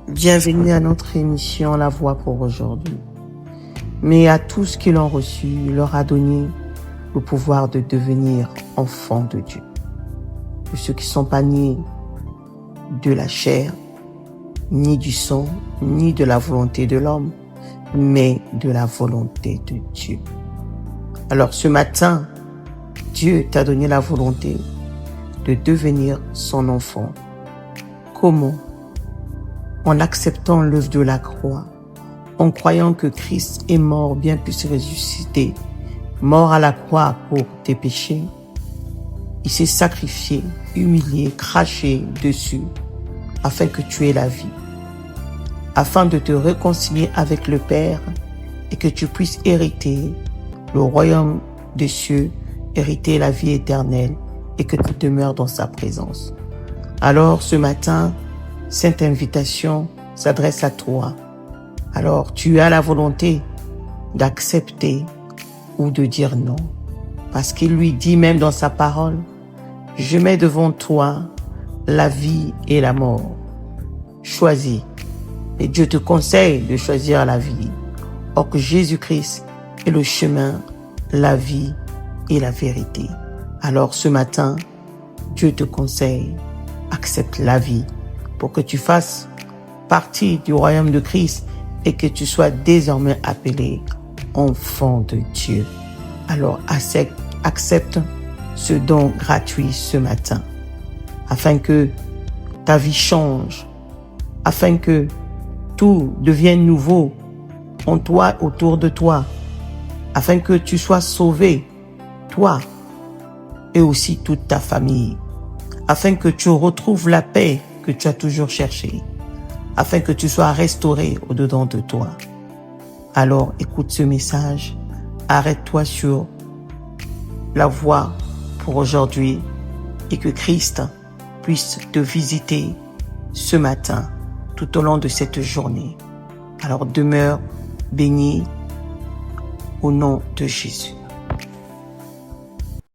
Bienvenue à notre émission La Voix pour aujourd'hui. Mais à tous qui l'ont reçu, il leur a donné le pouvoir de devenir enfants de Dieu. De ceux qui ne sont pas nés de la chair, ni du sang, ni de la volonté de l'homme, mais de la volonté de Dieu. Alors ce matin, Dieu t'a donné la volonté de devenir son enfant. Comment? En acceptant l'œuvre de la croix, en croyant que Christ est mort bien plus ressuscité, mort à la croix pour tes péchés. Il s'est sacrifié, humilié, craché dessus, afin que tu aies la vie, afin de te réconcilier avec le Père et que tu puisses hériter le royaume des cieux, hériter la vie éternelle et que tu demeures dans sa présence. Alors ce matin, cette invitation s'adresse à toi. Alors tu as la volonté d'accepter ou de dire non. Parce qu'il lui dit même dans sa parole, « Je mets devant toi la vie et la mort. Choisis. » Et Dieu te conseille de choisir la vie. Or que Jésus-Christ est le chemin, la vie et la vérité. Alors ce matin, Dieu te conseille, accepte la vie pour que tu fasses partie du royaume de Christ et que tu sois désormais appelé enfant de Dieu. Alors accepte ce don gratuit ce matin, afin que ta vie change, afin que tout devienne nouveau en toi, autour de toi, afin que tu sois sauvé, toi et aussi toute ta famille, afin que tu retrouves la paix que tu as toujours cherchée, afin que tu sois restauré au-dedans de toi. Alors écoute ce message, arrête-toi sur la voie pour aujourd'hui et que Christ puisse te visiter ce matin tout au long de cette journée. Alors demeure béni au nom de Jésus.